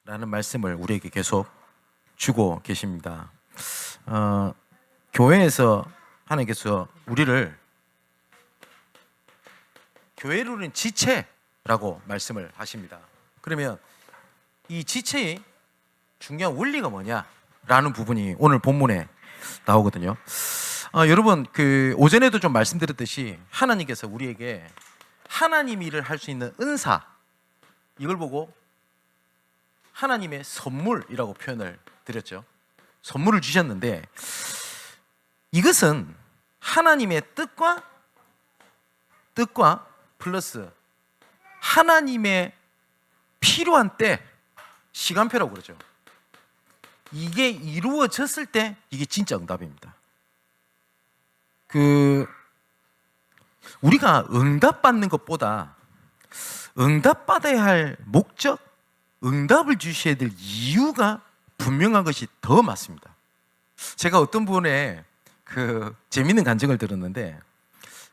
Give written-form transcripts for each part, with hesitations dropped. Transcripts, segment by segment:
라는 말씀을 우리에게 계속 주고 계십니다. 교회에서 하나님께서 우리를 교회로는 지체라고 말씀을 하십니다. 그러면 이 지체의 중요한 원리가 뭐냐라는 부분이 오늘 본문에 나오거든요. 여러분, 오전에도 좀 말씀드렸듯이 하나님께서 우리에게 하나님 일을 할 수 있는 은사, 이걸 보고 하나님의 선물이라고 표현을 드렸죠. 선물을 주셨는데 이것은 하나님의 뜻과 플러스 하나님의 필요한 때, 시간표라고 그러죠. 이게 이루어졌을 때 이게 진짜 응답입니다. 우리가 응답받는 것보다 응답받아야 할 목적, 응답을 주셔야 될 이유가 분명한 것이 더 맞습니다. 제가 어떤 분의 재밌는 간증을 들었는데,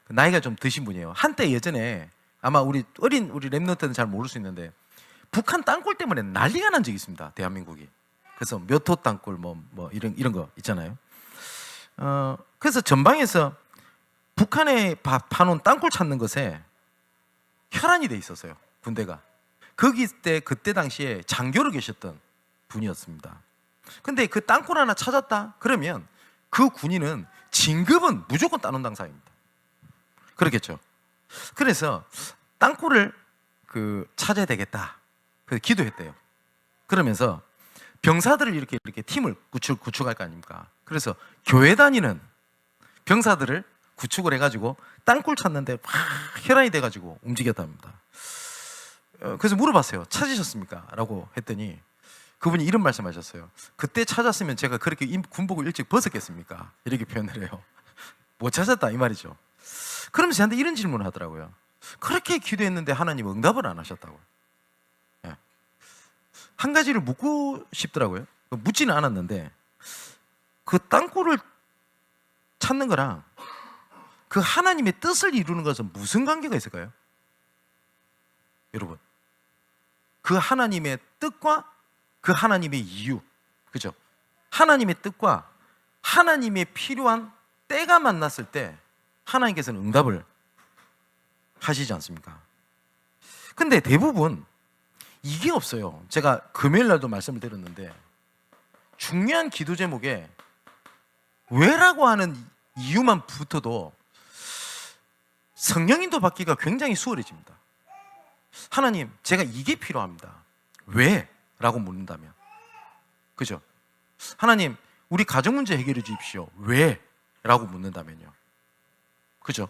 나이가 좀 드신 분이에요. 한때 예전에 아마 우리 랩런트는 잘 모를 수 있는데 북한 땅굴 때문에 난리가 난 적이 있습니다. 대한민국이. 그래서 몇 호 땅굴 뭐 이런 거 있잖아요. 그래서 전방에서 북한에 파놓은 땅굴 찾는 것에 혈안이 돼 있었어요. 군대가. 그때 당시에 장교로 계셨던 분이었습니다. 근데 그 땅굴 하나 찾았다 그러면 그 군인은 진급은 무조건 따놓은 당사입니다. 그렇겠죠. 그래서 땅굴을 찾아야 되겠다. 그래서 기도했대요. 그러면서 병사들을 이렇게 팀을 구축할 거 아닙니까? 그래서 교회 다니는 병사들을 구축을 해가지고 땅굴 찾는데 막 혈안이 돼가지고 움직였답니다. 그래서 물어봤어요. 찾으셨습니까? 라고 했더니 그분이 이런 말씀하셨어요. 그때 찾았으면 제가 그렇게 군복을 일찍 벗었겠습니까? 이렇게 표현을 해요. 못 찾았다 이 말이죠. 그러면서 저한테 이런 질문을 하더라고요. 그렇게 기도했는데 하나님 응답을 안 하셨다고. 한 가지를 묻고 싶더라고요. 묻지는 않았는데 그 땅굴을 찾는 거랑 그 하나님의 뜻을 이루는 것은 무슨 관계가 있을까요? 여러분, 그 하나님의 뜻과 그 하나님의 이유, 그죠? 하나님의 뜻과 하나님의 필요한 때가 만났을 때 하나님께서는 응답을 하시지 않습니까? 근데 대부분 이게 없어요. 제가 금요일 날도 말씀을 드렸는데 중요한 기도 제목에 왜라고 하는 이유만 붙어도 성령인도 받기가 굉장히 수월해집니다. 하나님, 제가 이게 필요합니다. 왜? 라고 묻는다면, 그죠? 하나님, 우리 가정 문제 해결해 주십시오. 왜? 라고 묻는다면요, 그죠?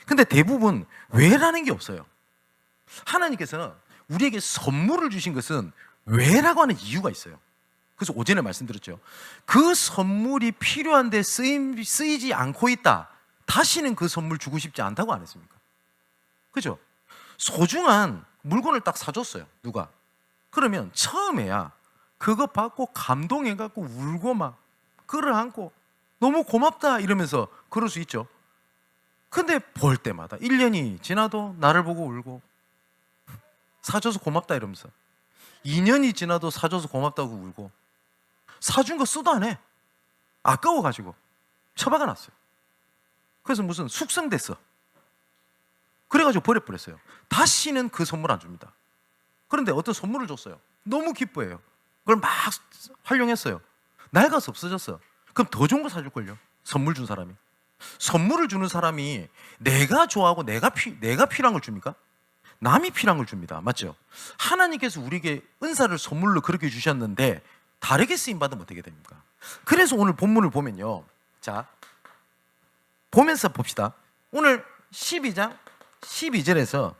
근데 대부분 왜라는 게 없어요. 하나님께서는 우리에게 선물을 주신 것은 왜라고 하는 이유가 있어요. 그래서 오전에 말씀드렸죠. 그 선물이 필요한데 쓰이지 않고 있다. 다시는 그 선물 주고 싶지 않다고 안 했습니까? 그죠? 소중한 물건을 딱 사줬어요. 누가? 그러면 처음에야 그거 받고 감동해갖고 울고 막 끌어안고 너무 고맙다 이러면서 그럴 수 있죠. 근데 볼 때마다 1년이 지나도 나를 보고 울고 사줘서 고맙다 이러면서 2년이 지나도 사줘서 고맙다고 울고 사준 거 쓰도 안 해. 아까워가지고 처박아 놨어요. 그래서 무슨 숙성됐어. 그래가지고 버려버렸어요. 다시는 그 선물 안 줍니다. 그런데 어떤 선물을 줬어요. 너무 기뻐해요. 그걸 막 활용했어요. 낡아서 없어졌어. 그럼 더 좋은 거 사줄걸요. 선물 준 사람이. 선물을 주는 사람이 내가 좋아하고 내가 필요한 걸 줍니까? 남이 필요한 걸 줍니다. 맞죠? 하나님께서 우리에게 은사를 선물로 그렇게 주셨는데 다르게 쓰임받으면 어떻게 됩니까? 그래서 오늘 본문을 보면요, 자, 보면서 봅시다. 오늘 12장 12절에서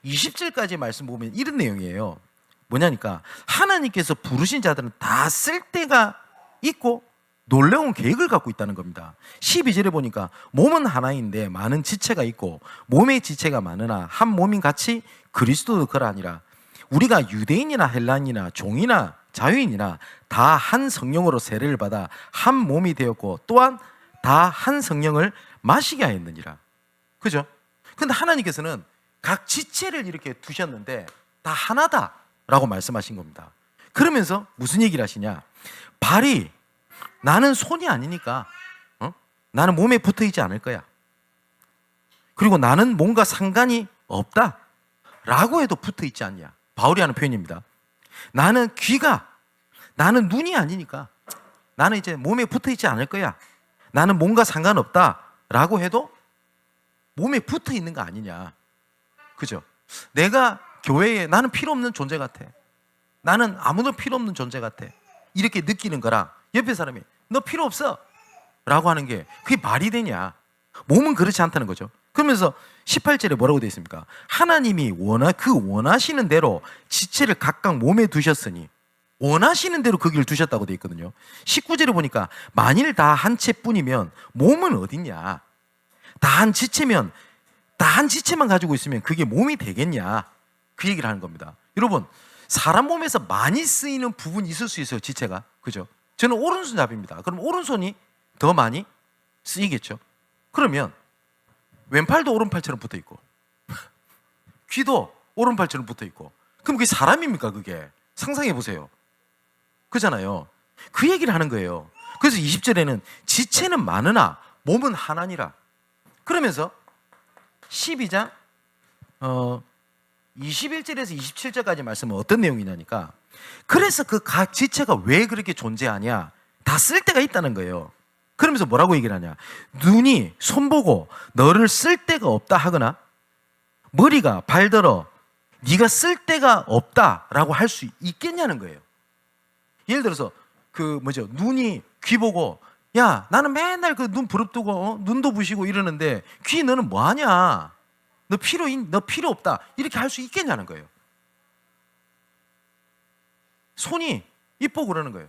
20절까지 말씀 보면 이런 내용이에요. 뭐냐니까 하나님께서 부르신 자들은 다 쓸 때가 있고 놀라운 계획을 갖고 있다는 겁니다. 12절에 보니까 몸은 하나인데 많은 지체가 있고 몸의 지체가 많으나 한 몸인 같이 그리스도도 그러하니라. 우리가 유대인이나 헬라인이나 종이나 자유인이나 다 한 성령으로 세례를 받아 한 몸이 되었고 또한 다 한 성령을 마시게 하였느니라. 그죠? 근데 하나님께서는 각 지체를 이렇게 두셨는데 다 하나다라고 말씀하신 겁니다. 그러면서 무슨 얘기를 하시냐? 발이 나는 손이 아니니까 나는 몸에 붙어 있지 않을 거야. 그리고 나는 뭔가 상관이 없다 라고 해도 붙어 있지 않냐. 바울이 하는 표현입니다. 나는 귀가, 나는 눈이 아니니까 나는 이제 몸에 붙어 있지 않을 거야. 나는 뭔가 상관없다 라고 해도 몸에 붙어 있는 거 아니냐. 그죠? 내가 교회에 나는 필요 없는 존재 같아. 나는 아무도 필요 없는 존재 같아. 이렇게 느끼는 거랑 옆에 사람이 너 필요 없어 라고 하는 게 그게 말이 되냐. 몸은 그렇지 않다는 거죠. 그러면서 18절에 뭐라고 되어 있습니까? 하나님이 원하시는 대로 지체를 각각 몸에 두셨으니 원하시는 대로 거기를 두셨다고 되어 있거든요. 19절에 보니까 만일 다 한 채뿐이면 몸은 어딨냐. 다 한 지체면 다 한 지체만 가지고 있으면 그게 몸이 되겠냐. 그 얘기를 하는 겁니다. 여러분 사람 몸에서 많이 쓰이는 부분이 있을 수 있어요. 지체가. 그죠? 저는 오른손잡이입니다. 그럼 오른손이 더 많이 쓰이겠죠. 그러면 왼팔도 오른팔처럼 붙어 있고 귀도 오른팔처럼 붙어 있고 그럼 그게 사람입니까? 그게 상상해 보세요. 그잖아요. 그 얘기를 하는 거예요. 그래서 20절에는 지체는 많으나 몸은 하나니라. 그러면서 12장 21절에서 27절까지 말씀은 어떤 내용이냐니까 그래서 그 각 지체가 왜 그렇게 존재하냐 다 쓸 데가 있다는 거예요. 그러면서 뭐라고 얘기를 하냐. 눈이 손보고 너를 쓸 데가 없다 하거나 머리가 발들어 네가 쓸 데가 없다라고 할 수 있겠냐는 거예요. 예를 들어서 눈이 귀 보고 야 나는 맨날 그 눈 부릅뜨고 눈도 부시고 이러는데 귀 너는 뭐하냐. 너 필요 없다 이렇게 할 수 있겠냐는 거예요. 손이 이쁘고 그러는 거예요.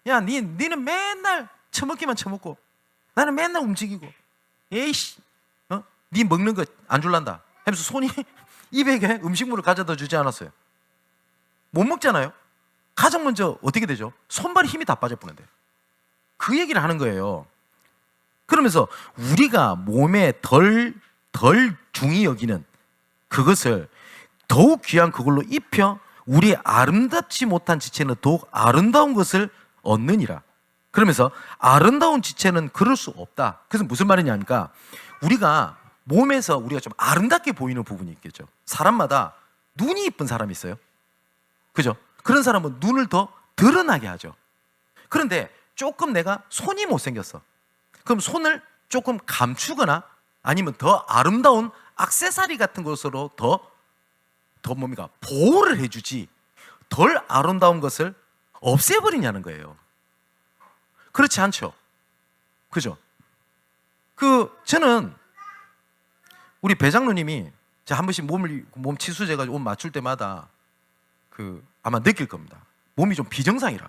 야 니는 맨날 처먹기만 처먹고 나는 맨날 움직이고 에이씨 니 먹는 거 안 줄란다 하면서 손이 입에 음식물을 가져다 주지 않았어요. 못 먹잖아요. 가장 먼저 어떻게 되죠? 손발에 힘이 다 빠져 버는데 그 얘기를 하는 거예요. 그러면서 우리가 몸에 덜 중히 여기는 그것을 더욱 귀한 그걸로 입혀 우리 아름답지 못한 지체는 더욱 아름다운 것을 얻느니라. 그러면서 아름다운 지체는 그럴 수 없다. 그래서 무슨 말이냐니까 우리가 몸에서 우리가 좀 아름답게 보이는 부분이 있겠죠. 사람마다 눈이 이쁜 사람이 있어요. 그죠? 그런 사람은 눈을 더 드러나게 하죠. 그런데 조금 내가 손이 못생겼어. 그럼 손을 조금 감추거나 아니면 더 아름다운 액세서리 같은 것으로 더 보호를 해주지 덜 아름다운 것을 없애버리냐는 거예요. 그렇지 않죠. 그죠? 저는 우리 배장로님이 제가 한 번씩 몸 치수제가지고 옷 맞출 때마다 아마 느낄 겁니다. 몸이 좀 비정상이라.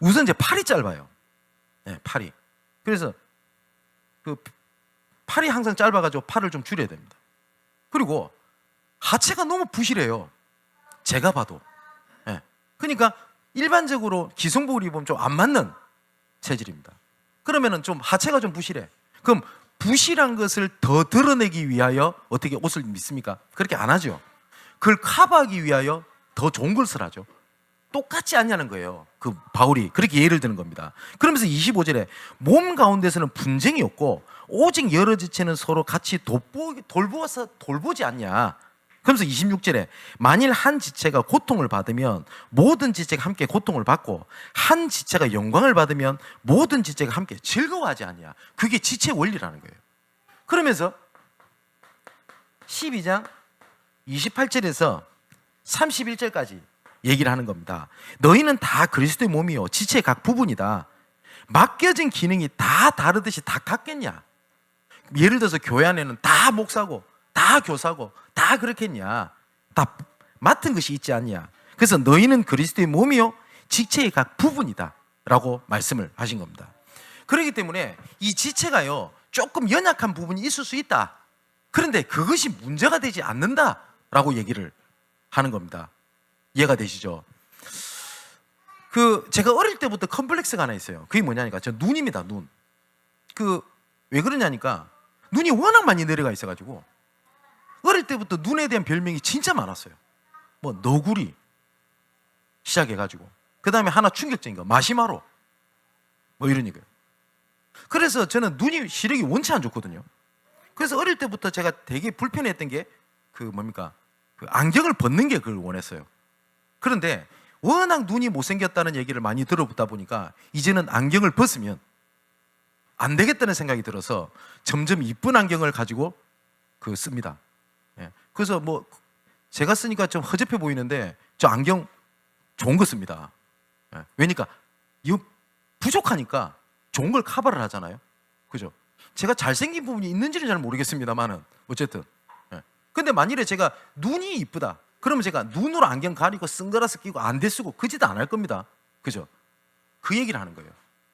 우선 제 팔이 짧아요. 네, 팔이. 그래서 팔이 항상 짧아가지고 팔을 좀 줄여야 됩니다. 그리고 하체가 너무 부실해요. 제가 봐도. 네. 그러니까 일반적으로 기성복을 입으면 좀 안 맞는 체질입니다. 그러면은 좀 하체가 좀 부실해. 그럼 부실한 것을 더 드러내기 위하여 어떻게 옷을 입습니까? 그렇게 안 하죠. 그걸 커버하기 위하여 더 좋은 것을 하죠. 똑같지 않냐는 거예요. 바울이 그렇게 예를 드는 겁니다. 그러면서 25절에 몸 가운데서는 분쟁이 없고 오직 여러 지체는 서로 같이 돌보지 않냐. 그러면서 26절에 만일 한 지체가 고통을 받으면 모든 지체가 함께 고통을 받고 한 지체가 영광을 받으면 모든 지체가 함께 즐거워하지 않냐. 그게 지체 원리라는 거예요. 그러면서 12장 28절에서 31절까지 얘기를 하는 겁니다. 너희는 다 그리스도의 몸이요 지체의 각 부분이다. 맡겨진 기능이 다 다르듯이 다 같겠냐. 예를 들어서 교회 안에는 다 목사고 다 교사고 다 그렇겠냐. 다 맡은 것이 있지 않냐. 그래서 너희는 그리스도의 몸이요 지체의 각 부분이다 라고 말씀을 하신 겁니다. 그렇기 때문에 이 지체가요 조금 연약한 부분이 있을 수 있다. 그런데 그것이 문제가 되지 않는다 라고 얘기를 하는 겁니다. 이해가 되시죠? 제가 어릴 때부터 컴플렉스가 하나 있어요. 그게 뭐냐니까 저 눈입니다. 눈. 왜 그러냐니까 눈이 워낙 많이 내려가 있어가지고 어릴 때부터 눈에 대한 별명이 진짜 많았어요. 뭐 너구리 시작해가지고 그 다음에 하나 충격적인 거 마시마로 뭐 이러니까요. 그래서 저는 눈이 시력이 원체 안 좋거든요. 그래서 어릴 때부터 제가 되게 불편했던 게 그 안경을 벗는 게 그걸 원했어요. 그런데 워낙 눈이 못생겼다는 얘기를 많이 들어보다 보니까 이제는 안경을 벗으면 안 되겠다는 생각이 들어서 점점 이쁜 안경을 가지고 씁니다. 예. 그래서 뭐 제가 쓰니까 좀 허접해 보이는데 저 안경 좋은 거 씁니다. 예. 왜니까 이거 부족하니까 좋은 걸 커버를 하잖아요. 그죠? 제가 잘생긴 부분이 있는지는 잘 모르겠습니다만은 어쨌든. 예. 근데 만일에 제가 눈이 이쁘다. 그러면 제가 눈으로 안경 가리고 선글라스 끼고 안대 쓰고 그 짓 안 할 겁니다. 그죠? 그 얘기를 하는 거예요.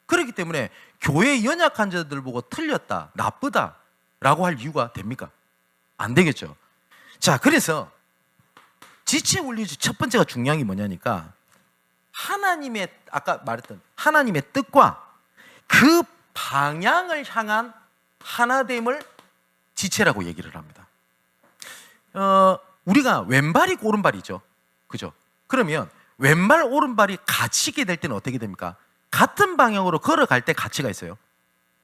그렇기 때문에 교회 연약한 자들 보고 틀렸다, 나쁘다 라고 할 이유가 됩니까? 안 되겠죠. 자, 그래서 지체 원리 첫 번째가 중요한 게 뭐냐니까 하나님의 아까 말했던 하나님의 뜻과 그 방향을 향한 하나됨을 지체라고 얘기를 합니다. 우리가 왼발이 있고 오른발이죠. 그죠? 그러면 왼발 오른발이 갇히게 될 때는 어떻게 됩니까? 같은 방향으로 걸어갈 때 가치가 있어요.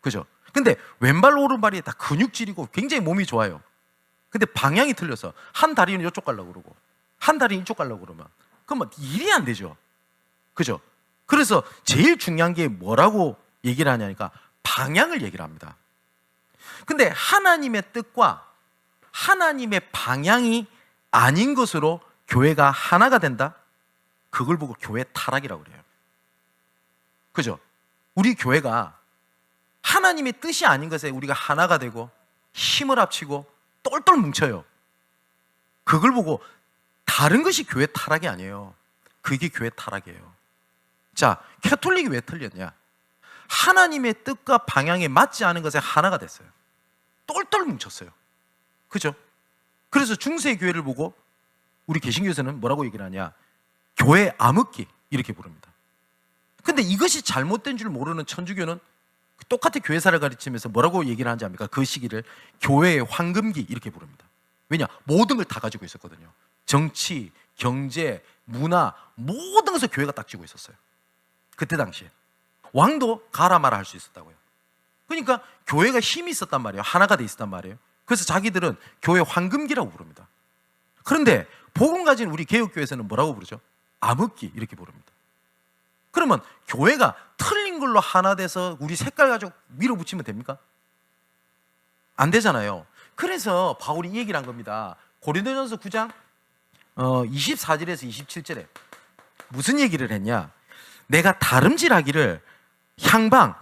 그죠? 근데 왼발 오른발이 다 근육질이고 굉장히 몸이 좋아요. 근데 방향이 틀려서 한 다리는 이쪽 가려고 그러고 한 다리는 이쪽 가려고 그러면 그러면 일이 안 되죠. 그죠? 그래서 제일 중요한 게 뭐라고 얘기를 하냐니까 방향을 얘기를 합니다. 근데 하나님의 뜻과 하나님의 방향이 아닌 것으로 교회가 하나가 된다? 그걸 보고 교회 타락이라고 그래요. 그죠? 우리 교회가 하나님의 뜻이 아닌 것에 우리가 하나가 되고 힘을 합치고 똘똘 뭉쳐요. 그걸 보고 다른 것이 교회 타락이 아니에요. 그게 교회 타락이에요. 자, 캐톨릭이 왜 틀렸냐? 하나님의 뜻과 방향에 맞지 않은 것에 하나가 됐어요. 똘똘 뭉쳤어요. 그죠? 그래서 중세 교회를 보고 우리 개신교에서는 뭐라고 얘기를 하냐? 교회 암흑기 이렇게 부릅니다. 근데 이것이 잘못된 줄 모르는 천주교는 똑같은 교회사를 가르치면서 뭐라고 얘기를 하는지 압니까? 그 시기를 교회의 황금기 이렇게 부릅니다. 왜냐? 모든 걸 다 가지고 있었거든요. 정치, 경제, 문화 모든 것을 교회가 딱 쥐고 있었어요. 그때 당시에 왕도 가라 마라 할 수 있었다고요. 그러니까 교회가 힘이 있었단 말이에요. 하나가 돼 있었단 말이에요. 그래서 자기들은 교회 황금기라고 부릅니다. 그런데 복음 가진 우리 개혁교회에서는 뭐라고 부르죠? 암흑기 이렇게 부릅니다. 그러면 교회가 틀린 걸로 하나 돼서 우리 색깔 가지고 밀어붙이면 됩니까? 안 되잖아요. 그래서 바울이 이 얘기를 한 겁니다. 고린도전서 9장 24절에서 27절에 무슨 얘기를 했냐? 내가 다름질하기를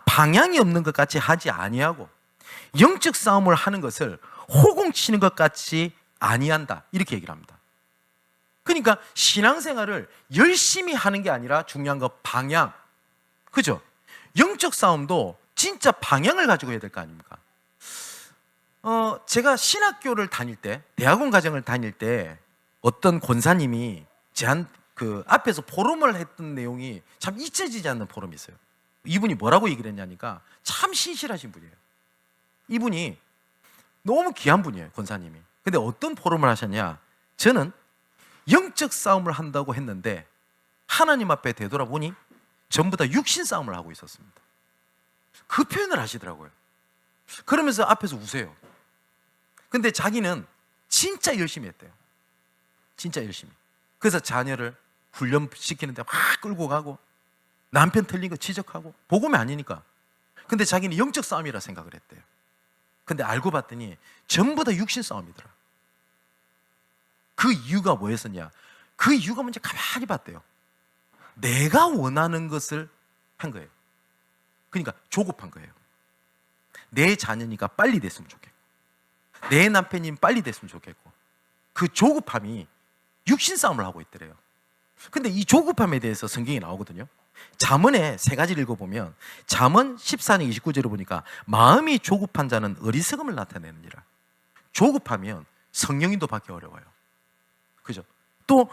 방향이 없는 것 같이 하지 아니하고 영적 싸움을 하는 것을 호공치는 것 같이 아니한다. 이렇게 얘기를 합니다. 그러니까 신앙생활을 열심히 하는 게 아니라 중요한 거 방향. 그죠? 영적 싸움도 진짜 방향을 가지고 해야 될 거 아닙니까? 제가 신학교를 다닐 때, 대학원 과정을 다닐 때 어떤 권사님이 앞에서 포럼을 했던 내용이 참 잊혀지지 않는 포럼이 있어요. 이분이 뭐라고 얘기를 했냐니까 참 신실하신 분이에요. 이분이 너무 귀한 분이에요, 권사님이. 근데 어떤 포럼을 하셨냐? 저는 영적 싸움을 한다고 했는데 하나님 앞에 되돌아보니 전부 다 육신 싸움을 하고 있었습니다. 그 표현을 하시더라고요. 그러면서 앞에서 우세요. 근데 자기는 진짜 열심히 했대요. 진짜 열심히. 그래서 자녀를 훈련시키는데 막 끌고 가고 남편 틀린 거 지적하고 복음이 아니니까. 근데 자기는 영적 싸움이라 생각을 했대요. 근데 알고 봤더니 전부 다 육신 싸움이더라. 그 이유가 뭐였었냐? 그 이유가 뭔지 가만히 봤대요. 내가 원하는 것을 한 거예요. 그러니까 조급한 거예요. 내 자녀니까 빨리 됐으면 좋겠고 내 남편이 빨리 됐으면 좋겠고 그 조급함이 육신 싸움을 하고 있더래요. 근데 이 조급함에 대해서 성경이 나오거든요. 잠언에 3가지를 읽어보면 잠언 14장 29절을 보니까 마음이 조급한 자는 어리석음을 나타내느니라. 조급하면 성령인도 받기 어려워요. 그죠? 또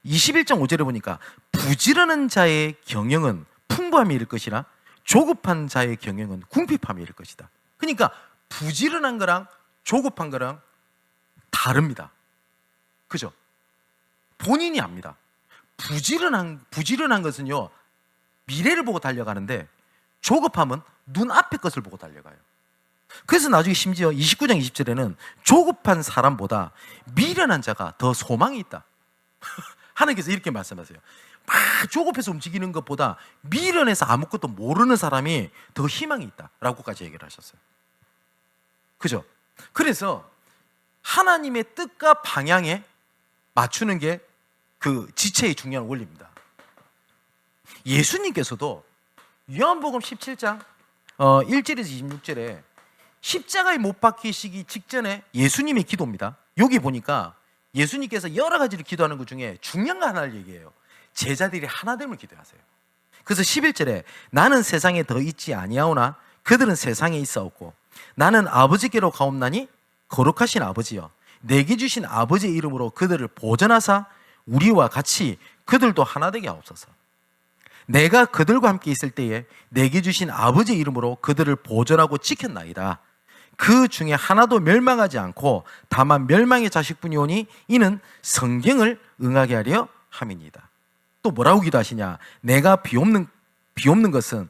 21장 5절에 보니까 부지런한 자의 경영은 풍부함이 이를 것이나 조급한 자의 경영은 궁핍함이 이를 것이다. 그러니까 부지런한 거랑 조급한 거랑 다릅니다. 그죠? 본인이 압니다. 부지런한 것은요, 미래를 보고 달려가는데 조급함은 눈앞의 것을 보고 달려가요. 그래서 나중에 심지어 29장 20절에는 조급한 사람보다 미련한 자가 더 소망이 있다. 하나님께서 이렇게 말씀하세요. 막 조급해서 움직이는 것보다 미련해서 아무것도 모르는 사람이 더 희망이 있다 라고까지 얘기를 하셨어요. 그죠? 그래서 하나님의 뜻과 방향에 맞추는 게 그 지체의 중요한 원리입니다. 예수님께서도 요한복음 17장 1절에서 26절에 십자가에 못 박히시기 직전에 예수님의 기도입니다. 여기 보니까 예수님께서 여러 가지를 기도하는 것 중에 중요한 거 하나를 얘기해요. 제자들이 하나됨을 기도하세요. 그래서 11절에 나는 세상에 더 있지 아니하오나 그들은 세상에 있사옵고 나는 아버지께로 가옵나니 거룩하신 아버지여 내게 주신 아버지의 이름으로 그들을 보전하사 우리와 같이 그들도 하나 되게 하옵소서. 내가 그들과 함께 있을 때에 내게 주신 아버지의 이름으로 그들을 보전하고 지켰나이다. 그 중에 하나도 멸망하지 않고 다만 멸망의 자식뿐이 오니 이는 성경을 응하게 하려 함이니이다. 또 뭐라고 기도하시냐? 내가 비옵는 것은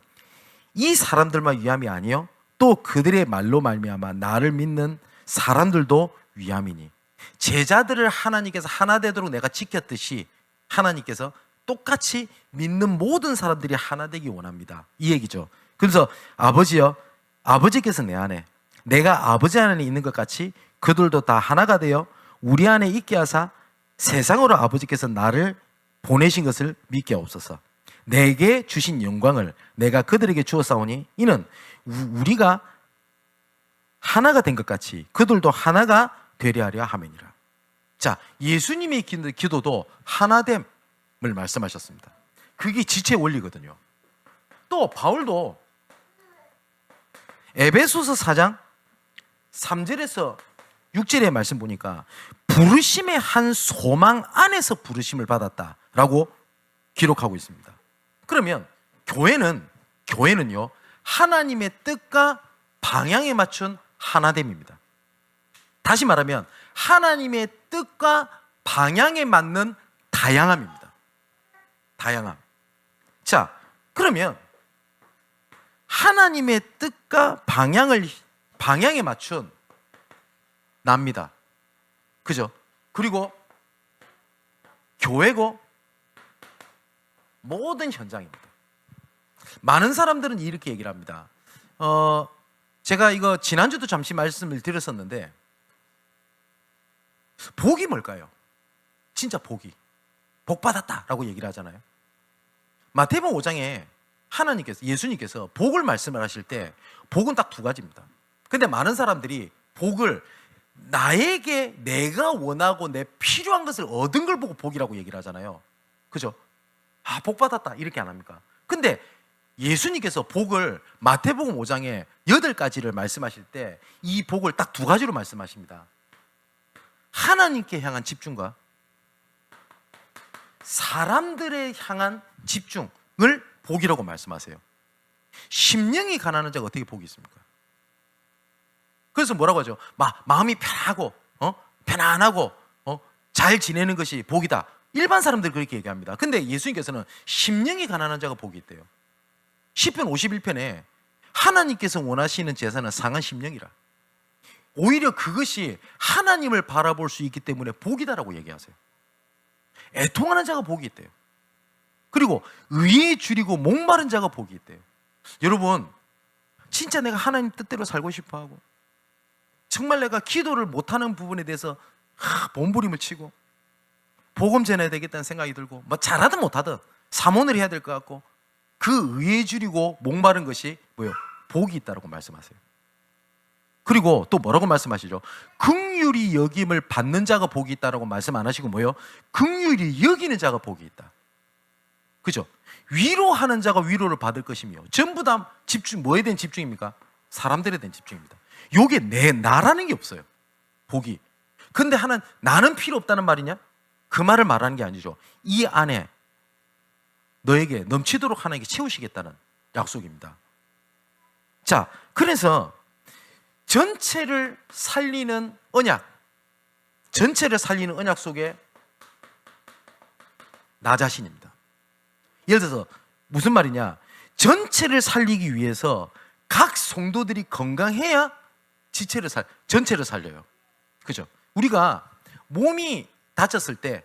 이 사람들만 위함이 아니요 또 그들의 말로 말미암아 나를 믿는 사람들도 위함이니 제자들을 하나님께서 하나 되도록 내가 지켰듯이 하나님께서 똑같이 믿는 모든 사람들이 하나 되기 원합니다. 이 얘기죠. 그래서 아버지여 아버지께서 내 안에 내가 아버지 안에 있는 것 같이 그들도 다 하나가 되어 우리 안에 있게 하사 세상으로 아버지께서 나를 보내신 것을 믿게 하옵소서. 내게 주신 영광을 내가 그들에게 주었사오니 이는 우리가 하나가 된 것 같이 그들도 하나가 되려 하려 함이니라. 자, 예수님의 기도도 하나됨을 말씀하셨습니다. 그게 지체 원리거든요. 또 바울도 에베소서 4장 3절에서 6절의 말씀 보니까 부르심의 한 소망 안에서 부르심을 받았다라고 기록하고 있습니다. 그러면 교회는요 하나님의 뜻과 방향에 맞춘 하나됨입니다. 다시 말하면 하나님의 뜻과 방향에 맞는 다양함입니다. 다양함. 자, 그러면 하나님의 뜻과 방향에 맞춘 납니다. 그죠? 그리고 교회고 모든 현장입니다. 많은 사람들은 이렇게 얘기를 합니다. 제가 이거 지난주도 잠시 말씀을 드렸었는데 복이 뭘까요? 진짜 복이 복 받았다라고 얘기를 하잖아요. 마태복음 5장에 예수님께서 복을 말씀을 하실 때 복은 딱 두 가지입니다. 근데 많은 사람들이 복을 나에게 내가 원하고 내 필요한 것을 얻은 걸 보고 복이라고 얘기를 하잖아요. 그죠? 아, 복 받았다 이렇게 안 합니까? 근데 예수님께서 복을 마태복음 5장에 8가지를 말씀하실 때 이 복을 딱 두 가지로 말씀하십니다. 하나님께 향한 집중과 사람들에 향한 집중을 복이라고 말씀하세요. 심령이 가난한 자가 어떻게 복이 있습니까? 그래서 뭐라고 하죠? 마음이 편안하고 잘 지내는 것이 복이다. 일반 사람들이 그렇게 얘기합니다. 근데 예수님께서는 심령이 가난한 자가 복이 있대요. 시편 51편에 하나님께서 원하시는 제사는 상한 심령이라. 오히려 그것이 하나님을 바라볼 수 있기 때문에 복이다라고 얘기하세요. 애통하는 자가 복이 있대요. 그리고 의에 줄이고 목마른 자가 복이 있대요. 여러분, 진짜 내가 하나님 뜻대로 살고 싶어하고 정말 내가 기도를 못하는 부분에 대해서 몸부림을 치고 복음 전해야 되겠다는 생각이 들고 뭐 잘하든 못하든 사모를 해야 될 것 같고 그 의에 줄이고 목마른 것이 뭐예요? 복이 있다라고 말씀하세요. 그리고 또 뭐라고 말씀하시죠? 긍휼히 여김을 받는 자가 복이 있다라고 말씀 안 하시고 뭐예요? 긍휼히 여기는 자가 복이 있다. 그죠? 위로하는 자가 위로를 받을 것이며 전부 다 집중, 뭐에 대한 집중입니까? 사람들에 대한 집중입니다. 요게 나라는 게 없어요. 복이. 근데 나는 필요 없다는 말이냐? 그 말을 말하는 게 아니죠. 이 안에 너에게 넘치도록 하나님께 채우시겠다는 약속입니다. 자, 그래서 전체를 살리는 언약, 전체를 살리는 언약 속에 나 자신입니다. 예를 들어서 무슨 말이냐? 전체를 살리기 위해서 각 성도들이 건강해야 전체를 살려요. 그죠? 우리가 몸이 다쳤을 때,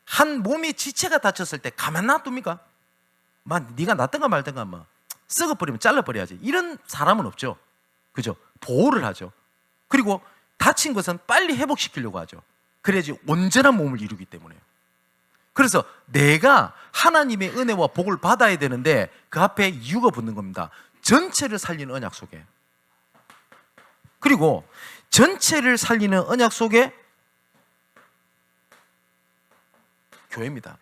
한 몸의 지체가 다쳤을 때 가만 놔둡니까? 네가 낫든가 말든가 썩어버리면 잘라버려야지. 이런 사람은 없죠. 그죠? 보호를 하죠. 그리고 다친 것은 빨리 회복시키려고 하죠. 그래야지 온전한 몸을 이루기 때문에요. 그래서 내가 하나님의 은혜와 복을 받아야 되는데 그 앞에 이유가 붙는 겁니다. 전체를 살리는 언약 속에. 그리고 전체를 살리는 언약 속에 교회입니다.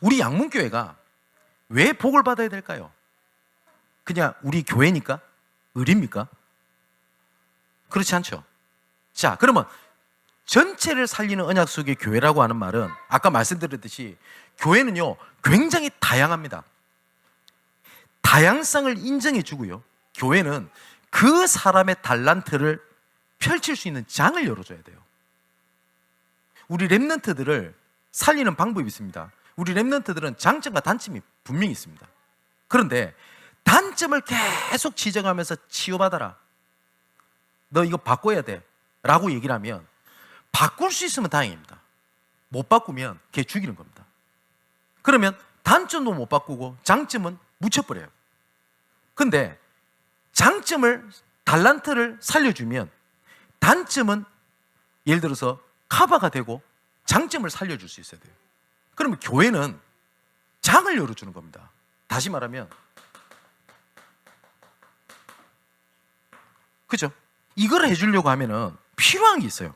우리 양문교회가 왜 복을 받아야 될까요? 그냥 우리 교회니까? 의리입니까? 그렇지 않죠. 자, 그러면 전체를 살리는 언약 속의 교회라고 하는 말은 아까 말씀드렸듯이 교회는요 굉장히 다양합니다. 다양성을 인정해 주고요, 교회는 그 사람의 달란트를 펼칠 수 있는 장을 열어줘야 돼요. 우리 렘넌트들을 살리는 방법이 있습니다. 우리 렘넌트들은 장점과 단점이 분명히 있습니다. 그런데 단점을 계속 지적하면서 치유받아라, 너 이거 바꿔야 돼 라고 얘기를 하면 바꿀 수 있으면 다행입니다. 못 바꾸면 걔 죽이는 겁니다. 그러면 단점도 못 바꾸고 장점은 묻혀버려요. 근데 장점을, 달란트를 살려주면 단점은 예를 들어서 커버가 되고 장점을 살려줄 수 있어야 돼요. 그러면 교회는 장을 열어주는 겁니다. 다시 말하면, 그죠? 이걸 해주려고 하면은 필요한 게 있어요.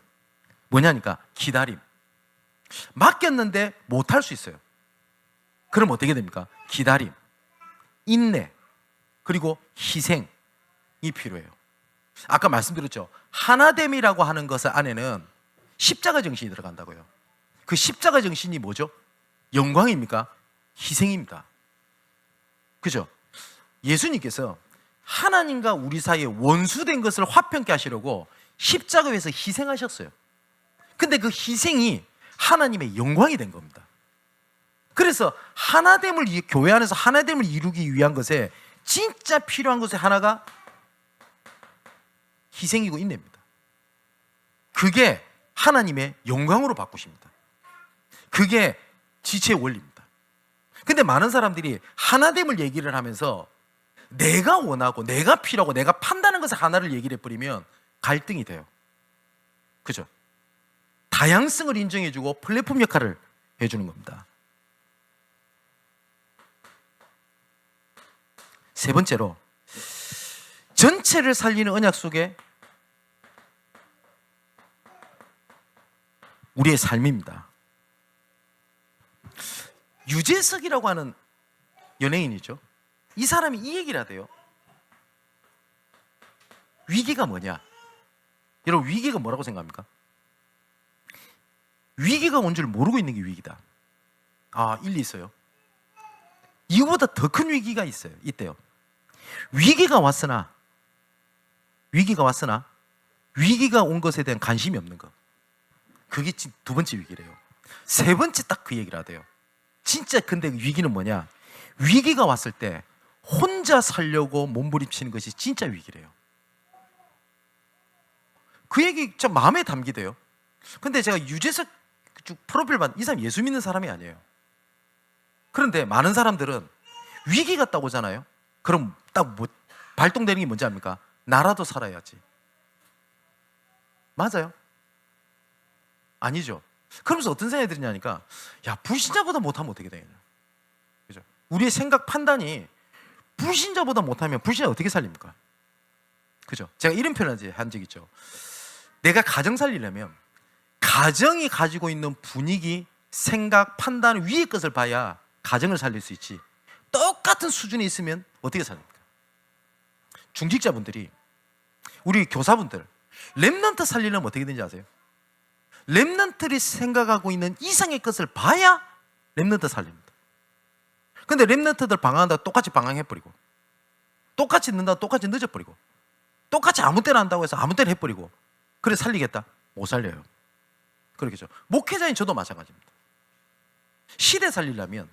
뭐냐니까 기다림. 맡겼는데 못할 수 있어요. 그럼 어떻게 됩니까? 기다림, 인내, 그리고 희생이 필요해요. 아까 말씀드렸죠. 하나됨이라고 하는 것 안에는 십자가 정신이 들어간다고요. 그 십자가 정신이 뭐죠? 영광입니까? 희생입니다. 그죠? 예수님께서 하나님과 우리 사이에 원수된 것을 화평케 하시려고 십자가에서 희생하셨어요. 근데 그 희생이 하나님의 영광이 된 겁니다. 그래서 교회 안에서 하나됨을 이루기 위한 것에 진짜 필요한 것의 하나가 희생이고 인내입니다. 그게 하나님의 영광으로 바꾸십니다. 그게 지체의 원리입니다. 근데 많은 사람들이 하나됨을 얘기를 하면서 내가 원하고 내가 필요하고 내가 판단하는 것을 하나를 얘기를 해버리면 갈등이 돼요. 그죠? 다양성을 인정해주고 플랫폼 역할을 해주는 겁니다. 세 번째로, 전체를 살리는 언약 속에 우리의 삶입니다. 유재석이라고 하는 연예인이죠. 이 사람이 이 얘기를 하대요. 위기가 뭐냐? 여러분, 위기가 뭐라고 생각합니까? 위기가 온 줄 모르고 있는 게 위기다. 일리 있어요. 이거보다 더 큰 위기가 있대요. 위기가 왔으나 위기가 온 것에 대한 관심이 없는 것. 그게 두 번째 위기래요. 세 번째 딱 그 얘기를 하대요. 진짜 근데 위기는 뭐냐? 위기가 왔을 때 혼자 살려고 몸부림치는 것이 진짜 위기래요. 그 얘기 참 마음에 담기대요. 근데 제가 유재석 프로필 이 사람 예수 믿는 사람이 아니에요. 그런데 많은 사람들은 위기가 딱 오잖아요. 그럼 딱 발동되는 게 뭔지 압니까? 나라도 살아야지. 맞아요? 아니죠. 그러면서 어떤 생각이 드냐니까, 야, 불신자보다 못하면 어떻게 되냐. 그죠? 우리의 생각 판단이 불신자보다 못하면 불신자 어떻게 살립니까? 그죠? 제가 이런 표현을 한 적 있죠. 내가 가정 살리려면 가정이 가지고 있는 분위기, 생각, 판단 위의 것을 봐야 가정을 살릴 수 있지. 똑같은 수준에 있으면 어떻게 살립니까? 중직자분들이, 우리 교사분들 렘넌트 살리려면 어떻게 되는지 아세요? 렘넌트들이 생각하고 있는 이상의 것을 봐야 렘넌트 살립니다. 근데 렘넌트들 방황한다고 똑같이 방황해버리고, 똑같이 늦는다고 똑같이 늦어버리고, 똑같이 아무 때나 한다고 해서 아무 때나 해버리고, 그래 살리겠다? 못 살려요. 그러겠죠. 목회자인 저도 마찬가지입니다. 시대 살리려면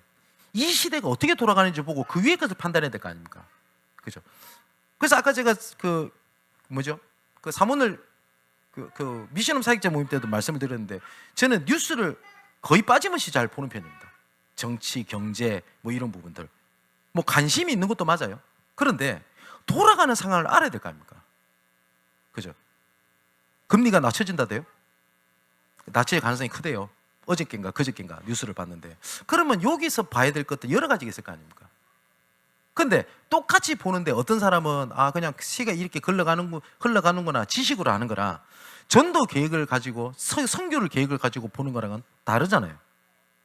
이 시대가 어떻게 돌아가는지 보고 그 위에 것을 판단해야 될 거 아닙니까? 그죠? 그래서 아까 제가 그 사문을 미션홈 사역자 모임 때도 말씀을 드렸는데, 저는 뉴스를 거의 빠짐없이 잘 보는 편입니다. 정치, 경제 뭐 이런 부분들, 뭐 관심이 있는 것도 맞아요. 그런데 돌아가는 상황을 알아야 될 거 아닙니까? 그죠? 금리가 낮춰진다대요? 낮춰질 가능성이 크대요. 어저께인가 그저께인가 뉴스를 봤는데, 그러면 여기서 봐야 될 것도 여러 가지가 있을 거 아닙니까? 근데 똑같이 보는데 어떤 사람은 그냥 시가 이렇게 흘러가는구나, 지식으로 하는 거라, 전도 계획을 가지고 선교를 계획을 가지고 보는 거랑은 다르잖아요.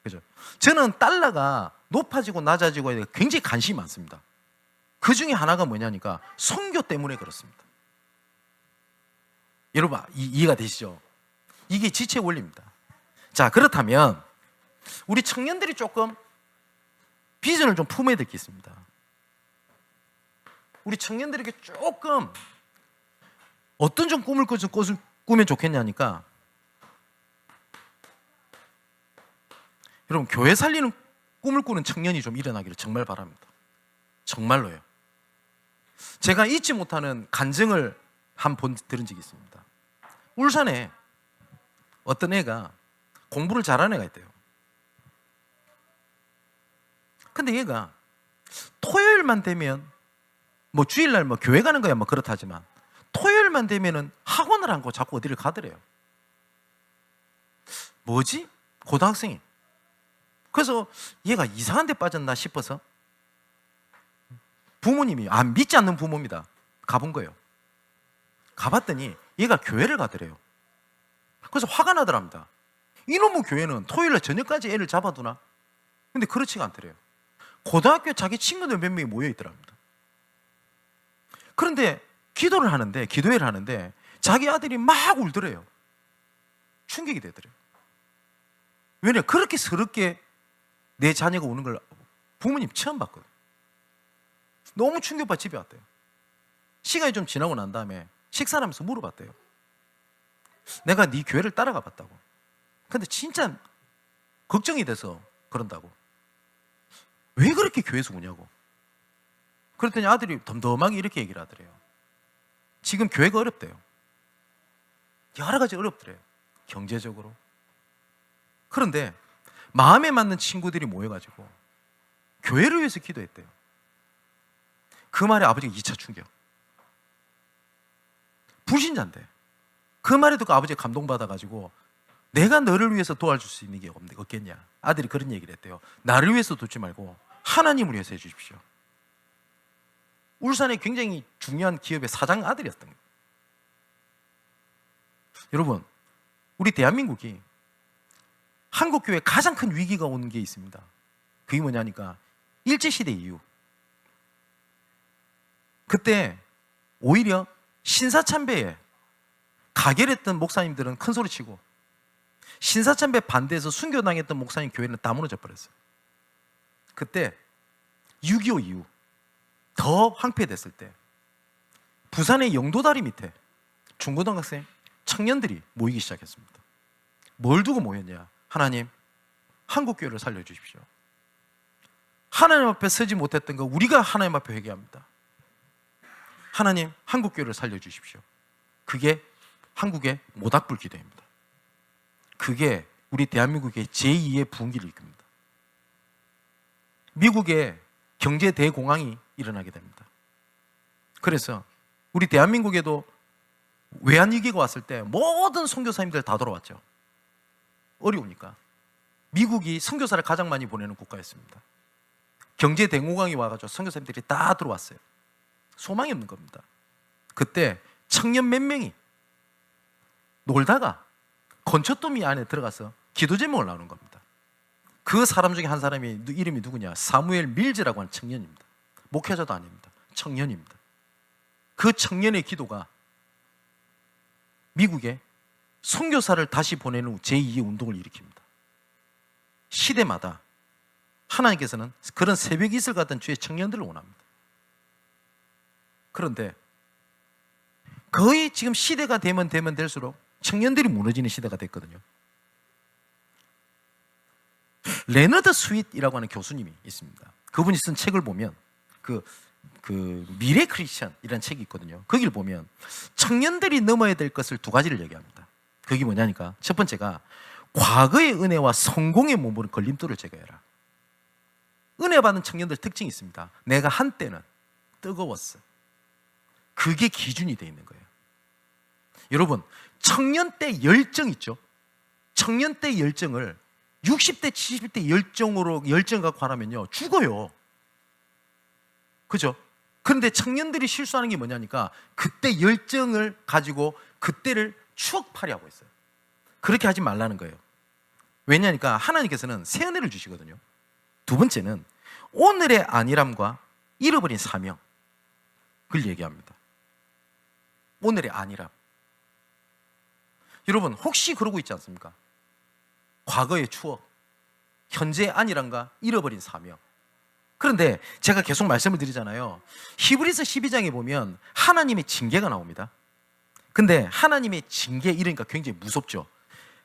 그죠? 저는 달러가 높아지고 낮아지고 굉장히 관심이 많습니다. 그 중에 하나가 뭐냐니까 선교 때문에 그렇습니다. 여러분 이해가 되시죠? 이게 지체 원리입니다. 자, 그렇다면 우리 청년들이 조금 비전을 좀 품어야 될 게 있습니다. 우리 청년들에게 조금 어떤 좀 꿈을 꾸면 좋겠냐니까, 여러분 교회 살리는 꿈을 꾸는 청년이 좀 일어나기를 정말 바랍니다. 정말로요. 제가 잊지 못하는 간증을 한 번 들은 적이 있습니다. 울산에 어떤 애가 공부를 잘하는 애가 있대요. 근데 얘가 토요일만 되면 뭐 주일날 뭐 교회 가는 거야 뭐 그렇다지만, 토요일만 되면은 학원을 안 가고 자꾸 어디를 가더래요. 뭐지? 고등학생이. 그래서 얘가 이상한 데 빠졌나 싶어서 부모님이, 믿지 않는 부모입니다, 가본 거예요. 가봤더니 얘가 교회를 가더래요. 그래서 화가 나더랍니다. 이놈의 교회는 토요일날 저녁까지 애를 잡아두나? 근데 그렇지가 않더래요. 고등학교에 자기 친구들 몇 명이 모여 있더랍니다. 그런데 기도회를 하는데 자기 아들이 막 울더래요. 충격이 되더래요. 왜냐, 그렇게 서럽게 내 자녀가 우는 걸 부모님 처음 봤거든. 너무 충격받아 집에 왔대요. 시간이 좀 지나고 난 다음에 식사를 하면서 물어봤대요. 내가 네 교회를 따라가 봤다고. 근데 진짜 걱정이 돼서 그런다고. 왜 그렇게 교회에서 우냐고. 그랬더니 아들이 덤덤하게 이렇게 얘기를 하더래요. 지금 교회가 어렵대요. 여러 가지 어렵더래요. 경제적으로. 그런데 마음에 맞는 친구들이 모여가지고 교회를 위해서 기도했대요. 그 말에 아버지가 2차 충격. 불신자인데 그 말에 듣고 아버지가 감동받아가지고, 내가 너를 위해서 도와줄 수 있는 게 없겠냐. 아들이 그런 얘기를 했대요. 나를 위해서 돕지 말고 하나님을 위해서 해주십시오. 울산의 굉장히 중요한 기업의 사장 아들이었던 거예요. 여러분, 우리 대한민국이 한국교회에 가장 큰 위기가 오는 게 있습니다. 그게 뭐냐니까 일제시대 이후, 그때 오히려 신사참배에 가결했던 목사님들은 큰 소리치고, 신사참배 반대해서 순교당했던 목사님 교회는 다 무너져 버렸어요. 그때 6.25 이후 더 황폐됐을 때 부산의 영도다리 밑에 중고등학생 청년들이 모이기 시작했습니다. 뭘 두고 모였냐? 하나님, 한국교회를 살려주십시오. 하나님 앞에 서지 못했던 거 우리가 하나님 앞에 회개합니다. 하나님, 한국교회를 살려주십시오. 그게 한국의 모닥불 기도입니다. 그게 우리 대한민국의 제2의 부흥기를 이끕니다. 미국의 경제 대공황이 일어나게 됩니다. 그래서 우리 대한민국에도 외환위기가 왔을 때 모든 선교사님들 다 돌아왔죠. 어려우니까. 미국이 선교사를 가장 많이 보내는 국가였습니다. 경제 대공황이 와가지고 선교사님들이 다 들어왔어요. 소망이 없는 겁니다. 그때 청년 몇 명이 놀다가 건초더미 안에 들어가서 기도 제목을 나오는 겁니다. 그 사람 중에 한 사람이 이름이 누구냐? 사무엘 밀즈라고 하는 청년입니다. 목회자도 아닙니다. 청년입니다. 그 청년의 기도가 미국에 선교사를 다시 보내는 제2의 운동을 일으킵니다. 시대마다 하나님께서는 그런 새벽 이슬 같은 주의 청년들을 원합니다. 그런데 거의 지금 시대가 되면 될수록 청년들이 무너지는 시대가 됐거든요. 레너드 스윗이라고 하는 교수님이 있습니다. 그분이 쓴 책을 보면 그 미래 크리스천이라는 책이 있거든요. 거기를 보면 청년들이 넘어야 될 것을 두 가지를 얘기합니다. 그게 뭐냐니까 첫 번째가 과거의 은혜와 성공의 몸으로 걸림돌을 제거해라. 은혜 받은 청년들 특징이 있습니다. 내가 한때는 뜨거웠어. 그게 기준이 되어 있는 거예요. 여러분, 청년 때 열정 있죠? 청년 때 열정을 60대, 70대 열정 갖고 하라면요, 죽어요. 그죠? 그런데 청년들이 실수하는 게 뭐냐니까 그때 열정을 가지고 그때를 추억팔이 하고 있어요. 그렇게 하지 말라는 거예요. 왜냐니까 하나님께서는 새 은혜를 주시거든요. 두 번째는 오늘의 안일함과 잃어버린 사명, 그걸 얘기합니다. 오늘의 안일함. 여러분, 혹시 그러고 있지 않습니까? 과거의 추억, 현재의 안일함과 잃어버린 사명. 그런데 제가 계속 말씀을 드리잖아요. 히브리서 12장에 보면 하나님의 징계가 나옵니다. 근데 하나님의 징계, 이러니까 굉장히 무섭죠.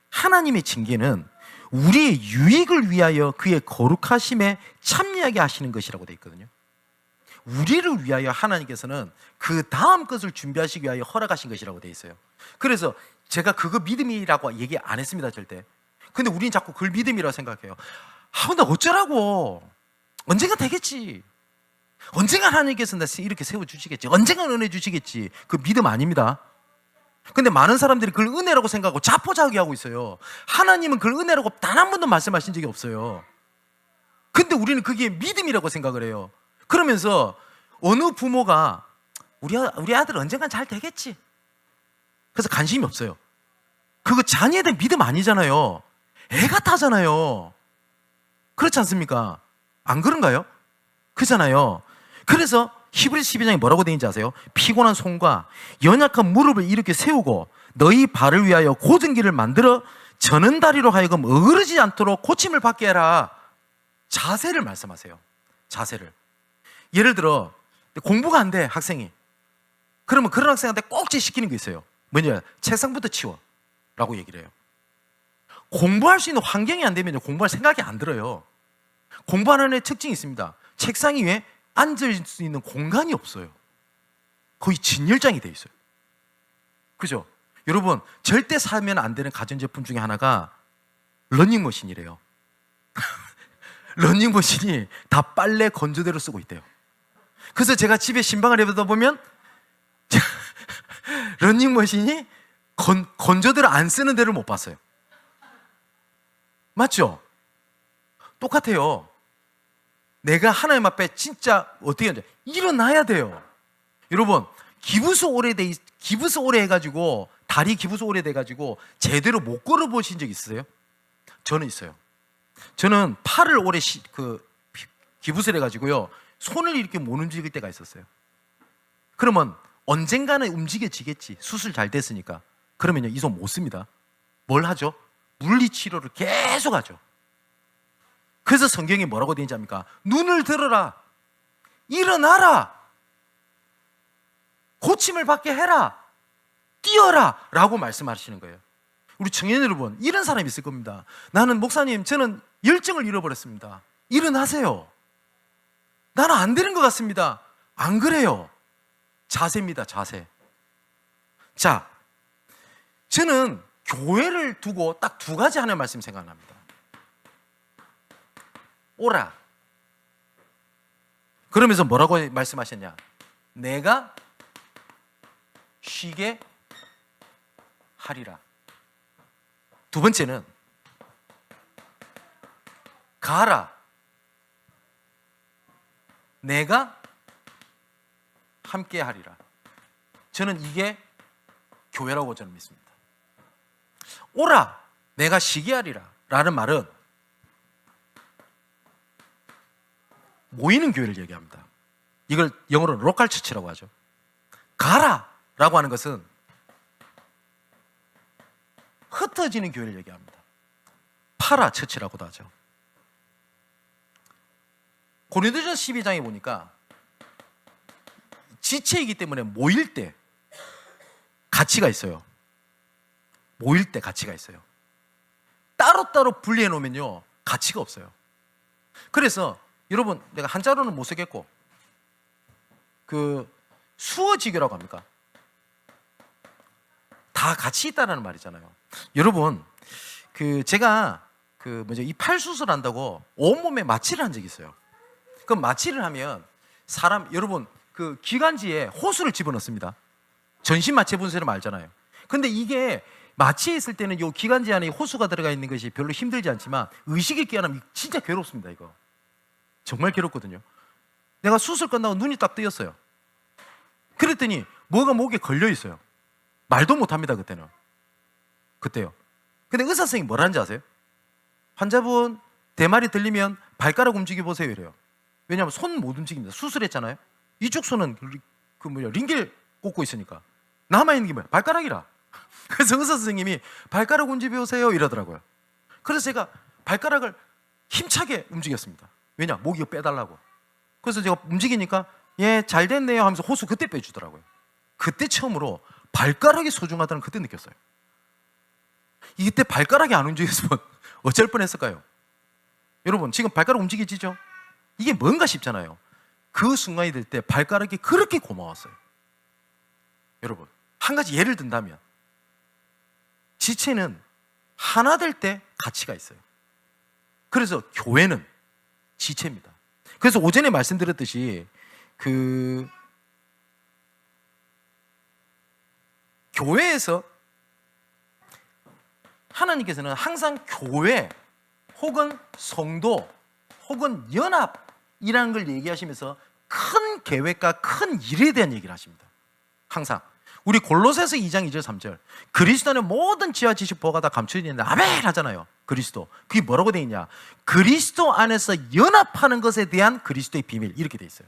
하나님의 징계는 우리의 유익을 위하여 그의 거룩하심에 참여하게 하시는 것이라고 되어 있거든요. 우리를 위하여 하나님께서는 그 다음 것을 준비하시기 위하여 허락하신 것이라고 되어 있어요. 그래서 제가 그거 믿음이라고 얘기 안 했습니다, 절대. 근데 우리는 자꾸 그걸 믿음이라고 생각해요. 나 어쩌라고. 언젠가 되겠지. 언젠가 하나님께서 나 이렇게 세워주시겠지. 언젠가 은혜 주시겠지. 그 믿음 아닙니다. 근데 많은 사람들이 그걸 은혜라고 생각하고 자포자기하고 있어요. 하나님은 그걸 은혜라고 단 한 번도 말씀하신 적이 없어요. 근데 우리는 그게 믿음이라고 생각을 해요. 그러면서 어느 부모가 우리 아들 언젠간 잘 되겠지. 그래서 관심이 없어요. 그거 자녀에 대한 믿음 아니잖아요. 애 같아잖아요. 그렇지 않습니까? 안 그런가요? 그잖아요. 그래서 히브리서 12장에 뭐라고 되어 있는지 아세요? 피곤한 손과 연약한 무릎을 이렇게 세우고 너희 발을 위하여 곧은 길을 만들어 저는 다리로 하여금 어그러지지 않도록 고침을 받게 해라. 자세를 말씀하세요. 자세를. 예를 들어 공부가 안 돼, 학생이. 그러면 그런 학생한테 꼭 지시키는 게 있어요. 뭐냐? 책상부터 치워 라고 얘기를 해요. 공부할 수 있는 환경이 안 되면 공부할 생각이 안 들어요. 공부하는 애의 특징이 있습니다. 책상 위에 앉을 수 있는 공간이 없어요. 거의 진열장이 돼 있어요. 그죠? 여러분, 절대 사면 안 되는 가전제품 중에 하나가 러닝머신이래요. 러닝머신이 다 빨래 건조대로 쓰고 있대요. 그래서 제가 집에 신방을 해보다 보면 러닝머신이 건조대로 안 쓰는 데를 못 봤어요. 맞죠? 똑같아요. 내가 하나님 앞에 진짜 어떻게 하냐, 일어나야 돼요. 여러분, 기부스 오래 해가지고 다리 기부스 오래 돼가지고 제대로 못 걸어보신 적 있으세요? 저는 있어요. 저는 팔을 오래 기부스를 해가지고요, 손을 이렇게 못 움직일 때가 있었어요. 그러면 언젠가는 움직여지겠지. 수술 잘 됐으니까. 그러면요, 이 손 못 씁니다. 뭘 하죠? 물리치료를 계속 하죠. 그래서 성경에 뭐라고 되어 있는지 압니까? 눈을 들어라. 일어나라. 고침을 받게 해라. 뛰어라. 라고 말씀하시는 거예요. 우리 청년 여러분, 이런 사람이 있을 겁니다. 나는 목사님, 저는 열정을 잃어버렸습니다. 일어나세요. 나는 안 되는 것 같습니다. 안 그래요. 자세입니다, 자세. 자, 저는 교회를 두고 딱 두 가지 하나의 말씀 생각납니다. 오라. 그러면서 뭐라고 말씀하셨냐? 내가 쉬게 하리라. 두 번째는 가라. 내가 함께 하리라. 저는 이게 교회라고 저는 믿습니다. 오라. 내가 쉬게 하리라 라는 말은 모이는 교회를 얘기합니다. 이걸 영어로 로컬 처치라고 하죠. 가라 라고 하는 것은 흩어지는 교회를 얘기합니다. 파라처치라고도 하죠. 고린도전서 12장에 보니까 지체이기 때문에 모일 때 가치가 있어요. 모일 때 가치가 있어요. 따로따로 분리해 놓으면요 가치가 없어요. 그래서 여러분, 내가 한자로는 못 쓰겠고 그 수어지교라고 합니까? 다 같이 있다는 말이잖아요. 여러분, 그 제가 이 팔수술 한다고 온몸에 마취를 한 적이 있어요. 그럼 마취를 하면 여러분 그 기관지에 호수를 집어넣습니다. 전신 마취 분쇄를 알잖아요. 근데 이게 마취에 있을 때는 이 기관지 안에 호수가 들어가 있는 것이 별로 힘들지 않지만 의식이 깨어나면 진짜 괴롭습니다. 이거 정말 괴롭거든요. 내가 수술 끝나고 눈이 딱 뜨였어요. 그랬더니 뭐가 목에 걸려 있어요. 말도 못합니다. 그때요. 근데 의사 선생님이 뭐라는지 아세요? 환자분 대말이 들리면 발가락 움직여 보세요 이래요. 왜냐하면 손 못 움직입니다. 수술했잖아요. 이쪽 손은 링겔 꽂고 있으니까 남아있는 게 뭐야? 발가락이라. 그래서 의사 선생님이 발가락 움직여 보세요 이러더라고요. 그래서 제가 발가락을 힘차게 움직였습니다. 왜냐? 목이 빼달라고. 그래서 제가 움직이니까 예, 잘 됐네요 하면서 호수 그때 빼주더라고요. 그때 처음으로 발가락이 소중하다는 그때 느꼈어요. 이때 발가락이 안 움직였으면 어쩔 뻔했을까요? 여러분, 지금 발가락 움직이지죠? 이게 뭔가 싶잖아요. 그 순간이 될 때 발가락이 그렇게 고마웠어요. 여러분, 한 가지 예를 든다면 지체는 하나 될 때 가치가 있어요. 그래서 교회는 지체입니다. 그래서 오전에 말씀드렸듯이 교회에서 하나님께서는 항상 교회 혹은 성도 혹은 연합이라는 걸 얘기하시면서 큰 계획과 큰 일에 대한 얘기를 하십니다. 항상 우리 골로새서 2장 2절 3절 그리스도 안에 모든 지혜와 지식 보가 다 감춰져 있는데 아멘 하잖아요. 그리스도 그게 뭐라고 되어 있냐? 그리스도 안에서 연합하는 것에 대한 그리스도의 비밀 이렇게 되어 있어요.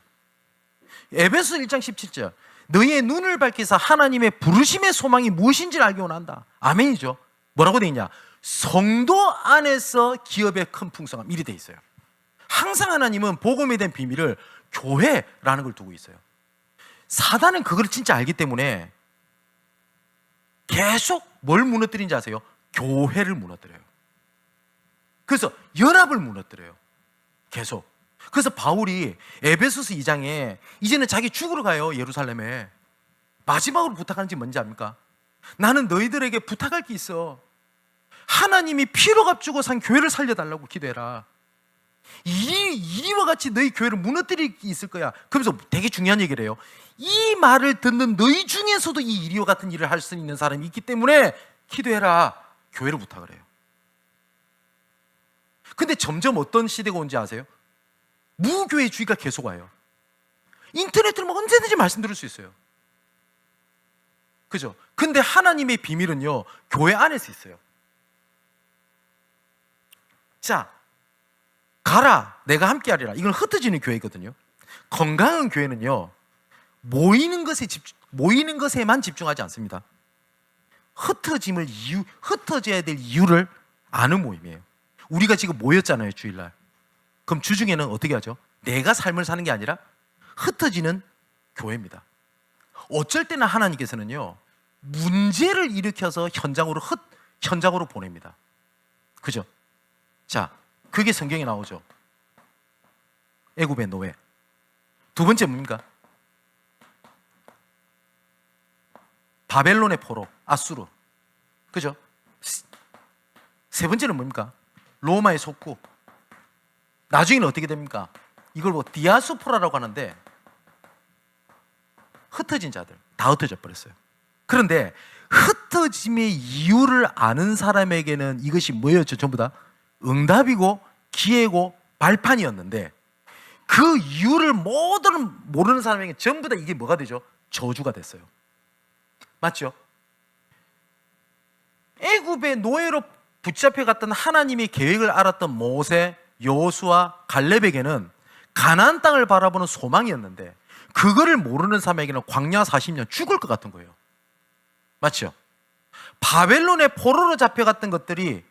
에베소 1장 17절 너희의 눈을 밝히사 하나님의 부르심의 소망이 무엇인지를 알게 원한다. 아멘이죠. 뭐라고 되어 있냐? 성도 안에서 기업의 큰 풍성함 이리 되어 있어요. 항상 하나님은 복음에 대한 비밀을 교회라는 걸 두고 있어요. 사단은 그걸 진짜 알기 때문에 계속 뭘 무너뜨린지 아세요? 교회를 무너뜨려요. 그래서 연합을 무너뜨려요. 계속. 그래서 바울이 에베소서 2장에 이제는 자기 죽으러 가요. 예루살렘에. 마지막으로 부탁하는지 뭔지 압니까? 나는 너희들에게 부탁할 게 있어. 하나님이 피로 값주고 산 교회를 살려달라고 기도해라. 이와 같이 너희 교회를 무너뜨릴 게 있을 거야. 그러면서 되게 중요한 얘기를 해요. 이 말을 듣는 너희 중에서도 이 이리와 같은 일을 할 수 있는 사람이 있기 때문에 기도해라. 교회를 부탁을 해요. 근데 점점 어떤 시대가 온지 아세요? 무교회주의가 계속 와요. 인터넷으로 뭐 언제든지 말씀드릴 수 있어요. 그죠? 근데 하나님의 비밀은요 교회 안에서 있어요. 자, 가라 내가 함께 하리라. 이건 흩어지는 교회거든요. 건강한 교회는요 모이는 것에만 집중하지 않습니다. 흩어져야 될 이유를 아는 모임이에요. 우리가 지금 모였잖아요 주일날. 그럼 주중에는 어떻게 하죠? 내가 삶을 사는 게 아니라 흩어지는 교회입니다. 어쩔 때는 하나님께서는요 문제를 일으켜서 현장으로 보냅니다. 그죠? 자, 그게 성경에 나오죠. 애굽의 노예. 두 번째 뭡니까? 바벨론의 포로, 아수르. 그죠? 세 번째는 뭡니까? 로마의 속국. 나중에는 어떻게 됩니까? 이걸 디아스포라라고 하는데 흩어진 자들 다 흩어져 버렸어요. 그런데 흩어짐의 이유를 아는 사람에게는 이것이 뭐였죠? 전부 다 응답이고 기회고 발판이었는데 그 이유를 모르는 사람에게 전부 다 이게 뭐가 되죠? 저주가 됐어요. 맞죠? 애굽의 노예로 붙잡혀 갔던 하나님의 계획을 알았던 모세, 여호수아, 갈렙에게는 가나안 땅을 바라보는 소망이었는데 그거를 모르는 사람에게는 광야 40년 죽을 것 같은 거예요. 맞죠? 바벨론의 포로로 잡혀갔던 것들이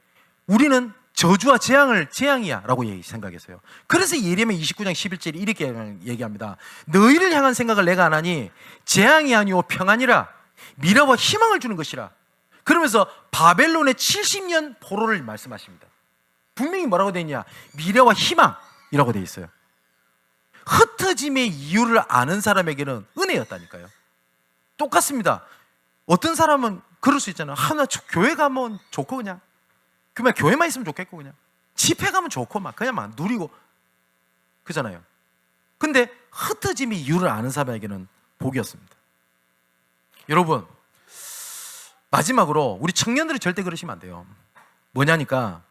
우리는 저주와 재앙이야 라고 생각했어요. 그래서 예레미야 29장 11절에 이렇게 얘기합니다. 너희를 향한 생각을 내가 안 하니 재앙이 아니오 평안이라 미래와 희망을 주는 것이라. 그러면서 바벨론의 70년 포로를 말씀하십니다. 분명히 뭐라고 되어 있냐? 미래와 희망이라고 되어 있어요. 흩어짐의 이유를 아는 사람에게는 은혜였다니까요. 똑같습니다. 어떤 사람은 그럴 수 있잖아요. 나 교회 가면 좋고 그냥 교회만 있으면 좋겠고 그냥 집회 가면 좋고 그냥 막 누리고 그잖아요. 근데 흩어짐의 이유를 아는 사람에게는 복이었습니다. 여러분, 마지막으로 우리 청년들이 절대 그러시면 안 돼요. 뭐냐니까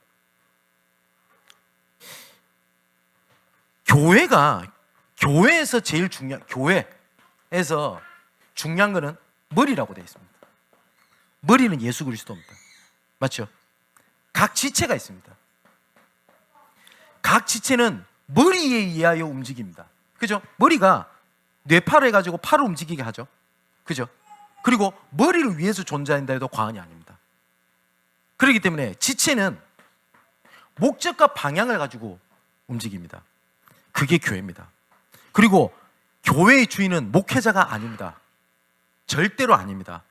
교회에서 중요한 거는 머리라고 되어 있습니다. 머리는 예수 그리스도입니다. 맞죠? 각 지체가 있습니다. 각 지체는 머리에 의하여 움직입니다. 그죠? 머리가 뇌파를 해가지고 팔을 움직이게 하죠. 그죠? 그리고 머리를 위해서 존재한다 해도 과언이 아닙니다. 그렇기 때문에 지체는 목적과 방향을 가지고 움직입니다. 그게 교회입니다. 그리고 교회의 주인은 목회자가 아닙니다. 절대로 아닙니다.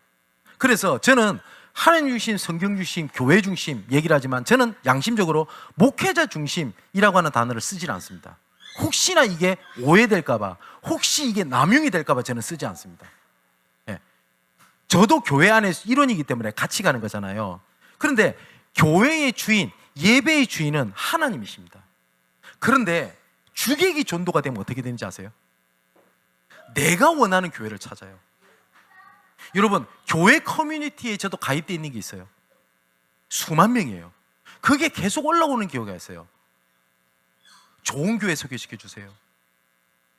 그래서 저는 하나님 주신, 성경 주신, 교회 중심 얘기를 하지만 저는 양심적으로 목회자 중심이라고 하는 단어를 쓰질 않습니다. 혹시나 이게 오해될까봐, 혹시 이게 남용이 될까봐 저는 쓰지 않습니다. 예. 저도 교회 안에 일원이기 때문에 같이 가는 거잖아요. 그런데 교회의 주인, 예배의 주인은 하나님이십니다. 그런데 주객이 전도가 되면 어떻게 되는지 아세요? 내가 원하는 교회를 찾아요. 여러분, 교회 커뮤니티에 저도 가입되어 있는 게 있어요. 수만 명이에요. 그게 계속 올라오는 교회가 있어요. 좋은 교회 소개시켜 주세요.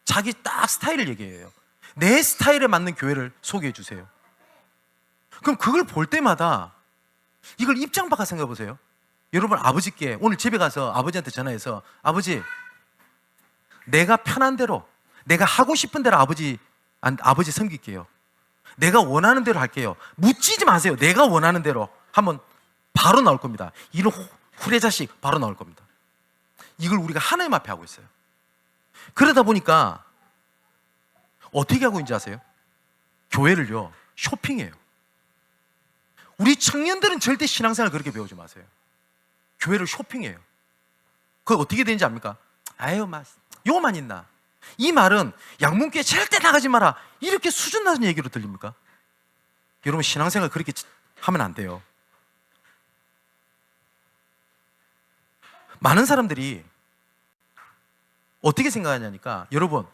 자기 딱 스타일을 얘기해요. 내 스타일에 맞는 교회를 소개해 주세요. 그럼 그걸 볼 때마다 이걸 입장 바꿔 생각해 보세요. 여러분, 아버지께 오늘 집에 가서 아버지한테 전화해서 아버지, 내가 편한 대로, 내가 하고 싶은 대로 아버지 섬길게요. 내가 원하는 대로 할게요. 묻지지 마세요. 내가 원하는 대로 하면 바로 나올 겁니다. 이런 후레자식 바로 나올 겁니다. 이걸 우리가 하나님 앞에 하고 있어요. 그러다 보니까 어떻게 하고 있는지 아세요? 교회를요, 쇼핑해요. 우리 청년들은 절대 신앙생활 그렇게 배우지 마세요. 교회를 쇼핑해요. 그거 어떻게 되는지 압니까? 아유, 요거만 있나? 이 말은 양문교회 절대 나가지 마라, 이렇게 수준 낮은 얘기로 들립니까? 여러분, 신앙생활 그렇게 하면 안 돼요. 많은 사람들이 어떻게 생각하냐니까, 여러분,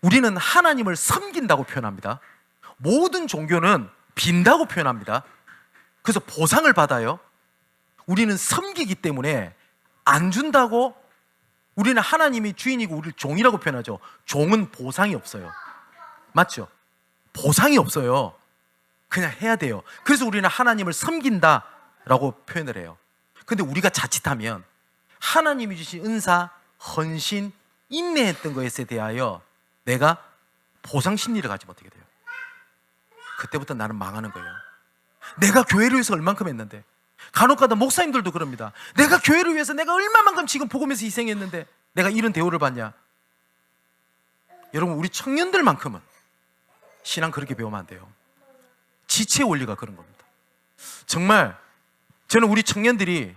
우리는 하나님을 섬긴다고 표현합니다. 모든 종교는 빈다고 표현합니다. 그래서 보상을 받아요. 우리는 섬기기 때문에 안 준다고, 우리는 하나님이 주인이고 우리를 종이라고 표현하죠. 종은 보상이 없어요. 맞죠? 보상이 없어요. 그냥 해야 돼요. 그래서 우리는 하나님을 섬긴다라고 표현을 해요. 근데 우리가 자칫하면 하나님이 주신 은사, 헌신, 인내했던 것에 대하여 내가 보상 심리를 가지면 어떻게 돼요? 그때부터 나는 망하는 거예요. 내가 교회를 위해서 얼만큼 했는데, 간혹가다 목사님들도 그럽니다. 내가 교회를 위해서 내가 얼마만큼 지금 복음에서 희생했는데 내가 이런 대우를 받냐? 여러분, 우리 청년들만큼은 신앙 그렇게 배우면 안 돼요. 지체 원리가 그런 겁니다. 정말 저는 우리 청년들이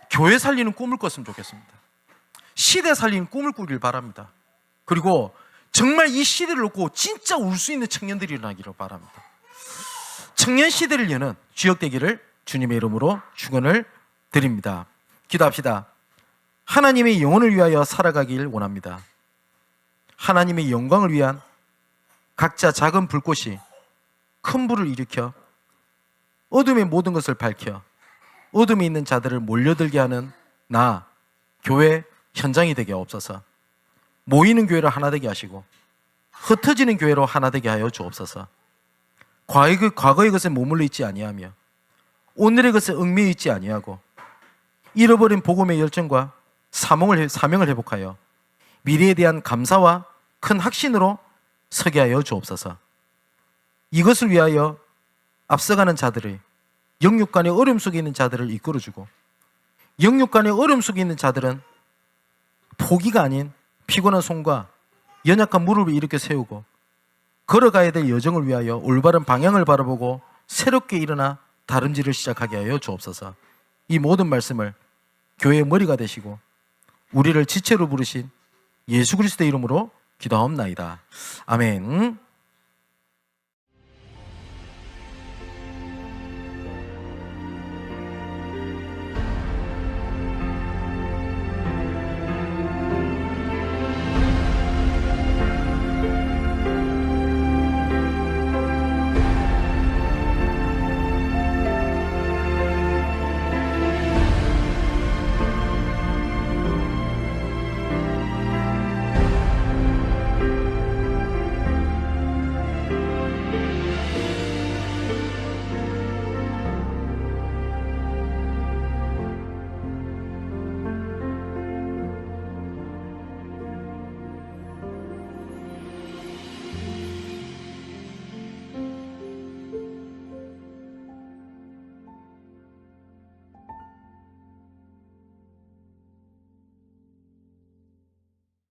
교회 살리는 꿈을 꿨으면 좋겠습니다. 시대 살리는 꿈을 꾸길 바랍니다. 그리고 정말 이 시대를 놓고 진짜 울 수 있는 청년들이 일어나기를 바랍니다. 청년 시대를 여는 주역 되기를 주님의 이름으로 축원을 드립니다. 기도합시다. 하나님의 영혼을 위하여 살아가길 원합니다. 하나님의 영광을 위한 각자 작은 불꽃이 큰 불을 일으켜 어둠의 모든 것을 밝혀 어둠에 있는 자들을 몰려들게 하는 교회 현장이 되게 없어서, 모이는 교회를 하나 되게 하시고 흩어지는 교회로 하나 되게 하여 주옵소서. 과거의 것에 머물러 있지 아니하며 오늘의 것에 얽매여 있지 아니하고 잃어버린 복음의 열정과 사명을 회복하여 미래에 대한 감사와 큰 확신으로 서게 하여 주옵소서. 이것을 위하여 앞서가는 자들의 영육간의 어려움 속에 있는 자들을 이끌어주고, 영육간의 어려움 속에 있는 자들은 포기가 아닌 피곤한 손과 연약한 무릎을 일으켜 세우고 걸어가야 될 여정을 위하여 올바른 방향을 바라보고 새롭게 일어나 다름질을 시작하게 하여 주옵소서. 이 모든 말씀을 교회의 머리가 되시고 우리를 지체로 부르신 예수 그리스도의 이름으로 기도하옵나이다. 아멘.